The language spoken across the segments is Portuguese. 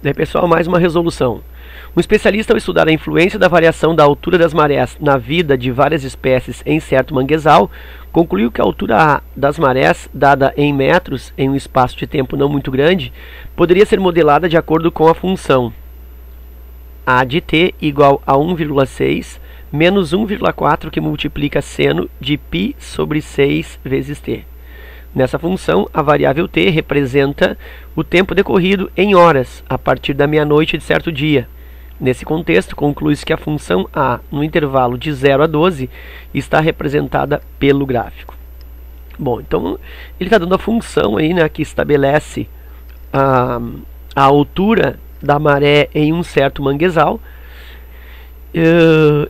Daí, pessoal, mais uma resolução. Um especialista, ao estudar a influência da variação da altura das marés na vida de várias espécies em certo manguezal, concluiu que a altura das marés, dada em metros em um espaço de tempo não muito grande, poderia ser modelada de acordo com a função A de t igual a 1,6 menos 1,4 que multiplica seno de π sobre 6 vezes t. Nessa função, a variável t representa o tempo decorrido em horas a partir da meia-noite de certo dia. Nesse contexto, conclui-se que a função a, no intervalo de 0 a 12, está representada pelo gráfico. Bom, então ele está dando a função aí, né, que estabelece a altura da maré em um certo manguezal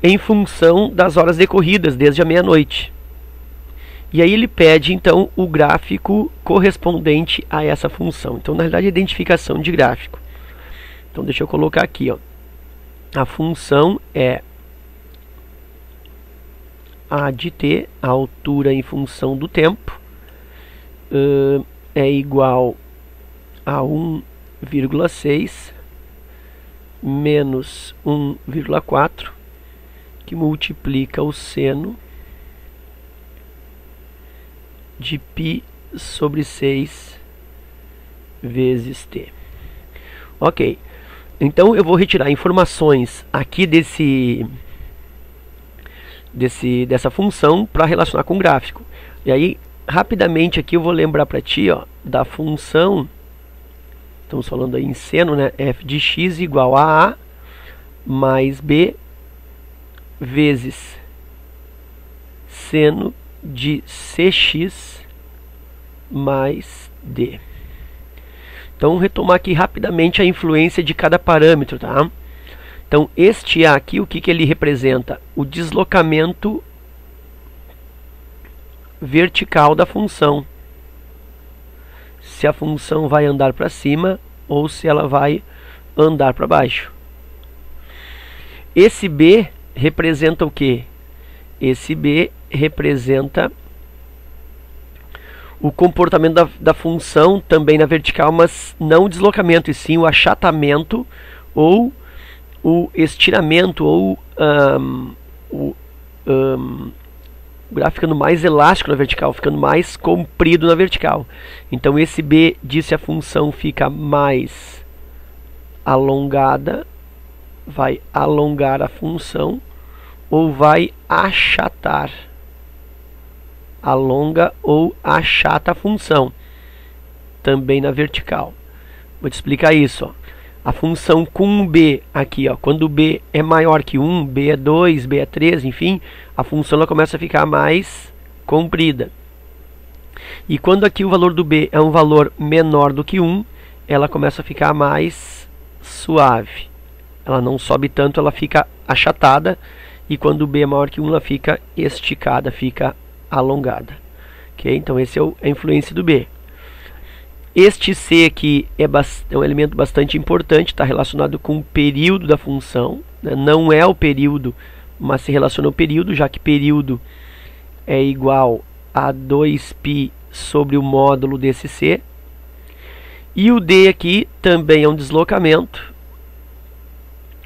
em função das horas decorridas desde a meia-noite. E aí ele pede, então, o gráfico correspondente a essa função. Então, na realidade, a identificação de gráfico. Então, deixa eu colocar aqui, ó. A função é A de t, a altura em função do tempo, é igual a 1,6 menos 1,4, que multiplica o seno de π sobre 6 vezes t. Ok, então eu vou retirar informações aqui dessa função para relacionar com o gráfico. E aí, rapidamente aqui eu vou lembrar para ti, ó, da função, estamos falando aí em seno, né? F de x igual a mais b vezes seno de cx mais d. Então, retomar aqui rapidamente a influência de cada parâmetro, tá? Então, este A aqui, o que ele representa? O deslocamento vertical da função. Se a função vai andar para cima ou se ela vai andar para baixo. Esse B representa o quê? Esse B representa o comportamento da função também na vertical, mas não o deslocamento, e sim o achatamento ou o estiramento, ou o gráfico ficando mais elástico na vertical, ficando mais comprido na vertical. Então esse B diz se a função fica mais alongada, vai alongar a função, ou vai achatar. Alonga ou achata a função, também na vertical. Vou te explicar isso, ó. A função com B aqui, ó, quando B é maior que 1, B é 2, B é 3, enfim, a função ela começa a ficar mais comprida. E quando aqui o valor do B é um valor menor do que 1, ela começa a ficar mais suave. Ela não sobe tanto, ela fica achatada. E quando o B é maior que 1, ela fica esticada, fica alongada. Ok? Então esse é a influência do B. Este C aqui é um elemento bastante importante, está relacionado com o período da função, né? Não é o período, mas se relaciona ao período, já que período é igual a 2π sobre o módulo desse C. E o D aqui também é um deslocamento,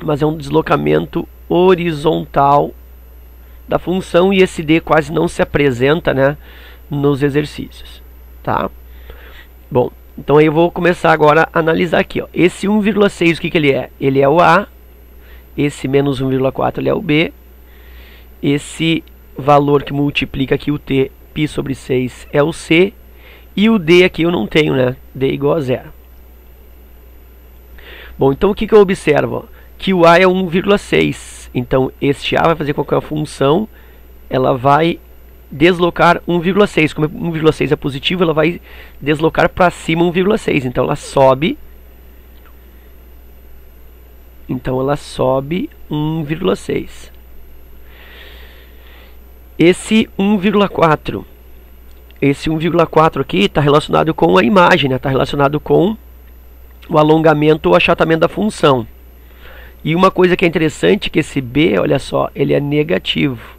mas é um deslocamento horizontal da função, e esse D quase não se apresenta, né, nos exercícios, tá? Bom, então aí eu vou começar agora a analisar aqui, ó. Esse 1,6, o que ele é? Ele é o A, esse menos 1,4 ele é o B, esse valor que multiplica aqui o T, π sobre 6, é o C, e o D aqui eu não tenho, né? D igual a 0. Bom, então o que eu observo? Que o A é 1,6. Então, este A vai fazer com que a função ela vai deslocar 1,6. Como 1,6 é positivo, ela vai deslocar para cima 1,6. Então, ela sobe. Então, ela sobe 1,6. Esse 1,4. Esse 1,4 aqui está relacionado com a imagem, né? Está relacionado com o alongamento ou achatamento da função. E uma coisa que é interessante é que esse B, olha só, ele é negativo.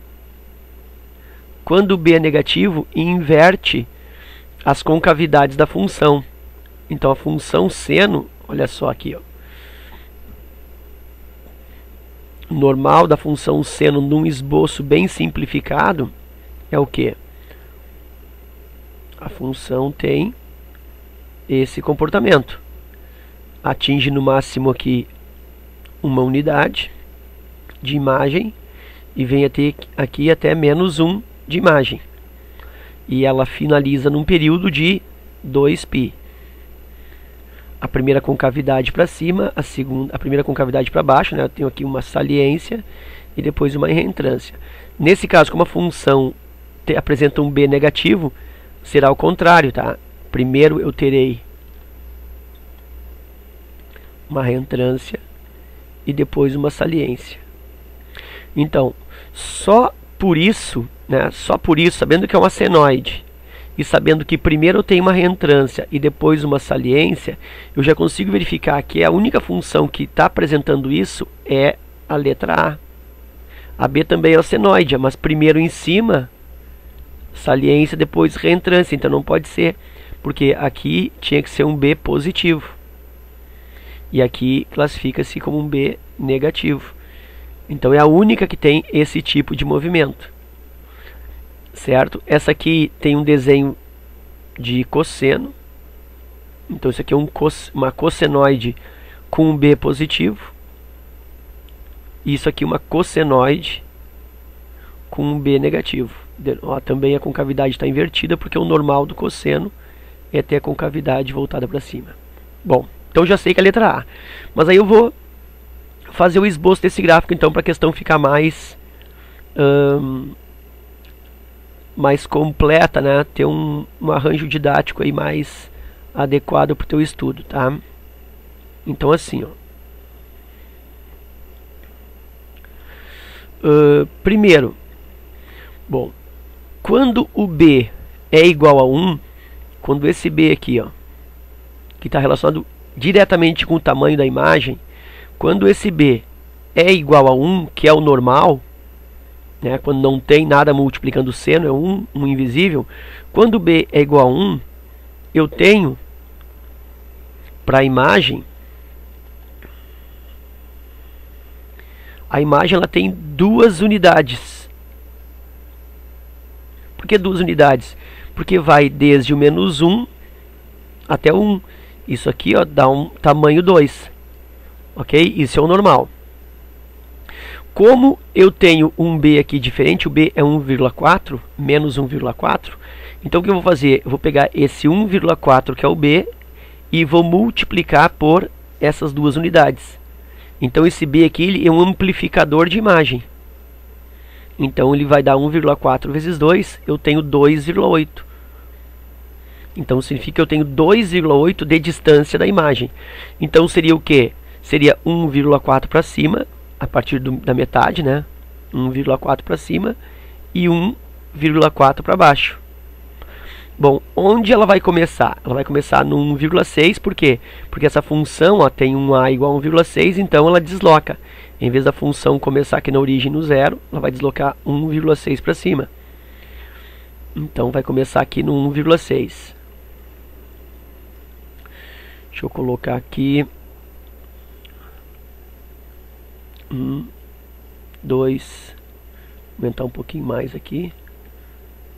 Quando o B é negativo, inverte as concavidades da função. Então a função seno, olha só aqui, ó, normal da função seno num esboço bem simplificado é o que? A função tem esse comportamento. Atinge no máximo aqui uma unidade de imagem e vem aqui até -1 de imagem. E ela finaliza num período de 2π. A primeira concavidade para cima, a primeira concavidade para baixo, né? Eu tenho aqui uma saliência e depois uma reentrância. Nesse caso, como a função apresenta um b negativo, será o contrário, tá? Primeiro eu terei uma reentrância e depois uma saliência. Então, só por isso, sabendo que é uma senoide e sabendo que primeiro eu tenho uma reentrância e depois uma saliência, eu já consigo verificar que a única função que está apresentando isso é a letra A. A B também é uma senoide, mas primeiro em cima, saliência, depois reentrância. Então não pode ser, porque aqui tinha que ser um B positivo. E aqui classifica-se como um B negativo. Então é a única que tem esse tipo de movimento. Certo? Essa aqui tem um desenho de cosseno. Então isso aqui é uma cossenoide com um B positivo. E isso aqui é uma cossenoide com um B negativo. Também a concavidade está invertida, porque o normal do cosseno é ter a concavidade voltada para cima. Bom, então já sei que é a letra A. Mas aí eu vou fazer o esboço desse gráfico, então, para a questão ficar mais completa, né? Ter um arranjo didático aí mais adequado para o teu estudo, tá? Então assim, ó. Primeiro, bom, quando o B é igual a 1, quando esse B aqui, ó, que está relacionado diretamente com o tamanho da imagem, quando esse B é igual a 1, que é o normal, né, quando não tem nada multiplicando o seno, é 1, um invisível, quando B é igual a 1, eu tenho, para a imagem ela tem 2 unidades. Por que 2 unidades? Porque vai desde o -1 até o 1. Isso aqui, ó, dá um tamanho 2. Ok? Isso é o normal. Como eu tenho um B aqui diferente, o B é 1,4, menos 1,4. Então o que eu vou fazer? Eu vou pegar esse 1,4 que é o B e vou multiplicar por essas 2 unidades. Então esse B aqui ele é um amplificador de imagem. Então ele vai dar 1,4 vezes 2, eu tenho 2,8. Então significa que eu tenho 2,8 de distância da imagem. Então seria o que? Seria 1,4 para cima, a partir da metade, né? 1,4 para cima e 1,4 para baixo. Bom, onde ela vai começar? Ela vai começar no 1,6, por quê? Porque essa função, ó, tem um A igual a 1,6, então ela desloca. Em vez da função começar aqui na origem no 0, ela vai deslocar 1,6 para cima. Então vai começar aqui no 1,6. Deixa eu colocar aqui 1, 2, aumentar um pouquinho mais aqui.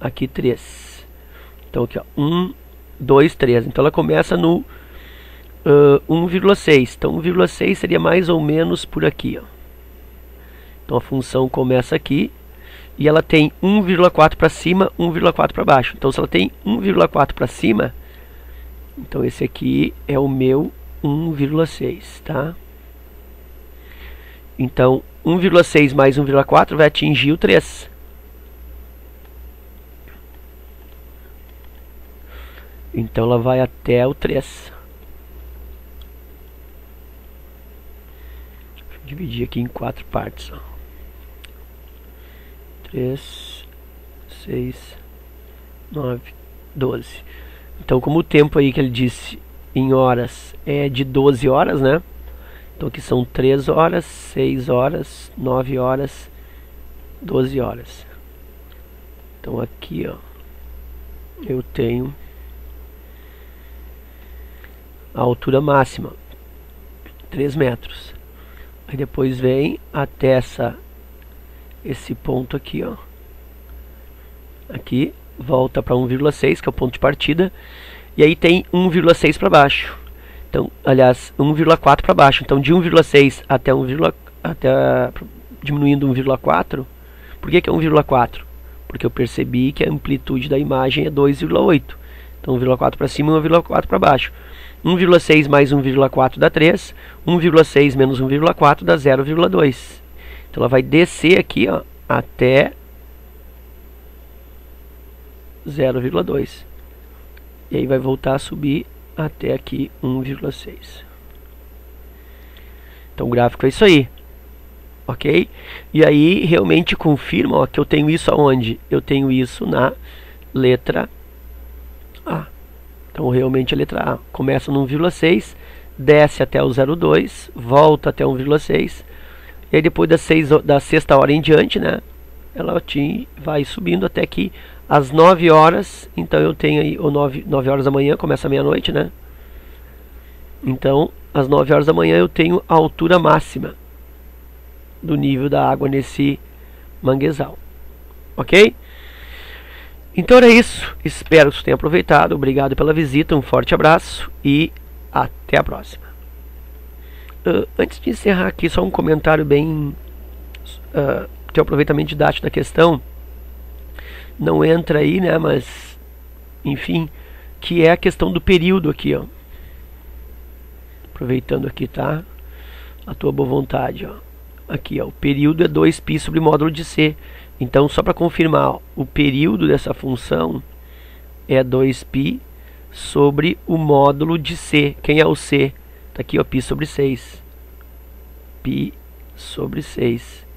Aqui 3. Então aqui, ó, 1, 2, 3. Então ela começa no 1,6. Então 1,6 seria mais ou menos por aqui, ó. Então a função começa aqui e ela tem 1,4 para cima, 1,4 para baixo. Então se ela tem 1,4 para cima, então esse aqui é o meu 1,6, tá? Então 1,6 mais 1,4 vai atingir o 3. Então ela vai até o 3. Deixa eu dividir aqui em 4 partes, ó. 3, 6, 9, 12. Então, como o tempo aí que ele disse em horas é de 12 horas, né? Então aqui são 3 horas, 6 horas, 9 horas, 12 horas. Então aqui, ó, eu tenho a altura máxima, 3 metros. Aí depois vem até esse ponto aqui, ó. Aqui, volta para 1,6, que é o ponto de partida. E aí tem 1,6 para baixo. Então, aliás, 1,4 para baixo. Então, de 1,6 até diminuindo 1,4. Por que é 1,4? Porque eu percebi que a amplitude da imagem é 2,8. Então, 1,4 para cima e 1,4 para baixo. 1,6 mais 1,4 dá 3. 1,6 menos 1,4 dá 0,2. Então, ela vai descer aqui, ó, até 0,2. E aí vai voltar a subir até aqui 1,6. Então, o gráfico é isso aí. Ok? E aí, realmente confirma, ó, que eu tenho isso aonde? Eu tenho isso na letra A. Então, realmente a letra A começa no 1,6, desce até o 0,2, volta até 1,6, e aí depois da sexta hora em diante, né, ela vai subindo até que às 9 horas, então eu tenho aí, 9 horas da manhã, começa a meia-noite, né? Então, às 9 horas da manhã eu tenho a altura máxima do nível da água nesse manguezal. Ok? Então era isso, espero que você tenha aproveitado, obrigado pela visita, um forte abraço e até a próxima. Antes de encerrar aqui, só um comentário bem tem o aproveitamento didático da questão, não entra aí, né, mas enfim, que é a questão do período aqui, ó. Aproveitando aqui, tá? A tua boa vontade, ó. Aqui, ó, o período é 2π sobre módulo de C. Então, só para confirmar, ó, o período dessa função é 2π sobre o módulo de C. Quem é o C? Tá aqui, ó, π sobre 6. π sobre 6.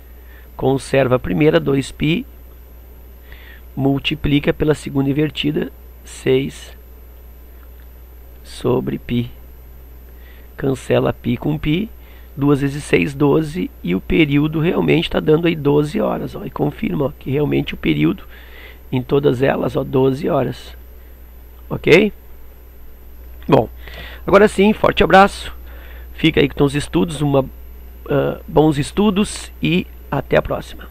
Conserva a primeira, 2π. Multiplica pela segunda invertida, 6 sobre π. Cancela π com π. 2 vezes 6, 12, e o período realmente está dando aí 12 horas, ó, e confirma, ó, que realmente o período em todas elas, ó, 12 horas, ok? Bom, agora sim, forte abraço, fica aí com os estudos, bons estudos e até a próxima.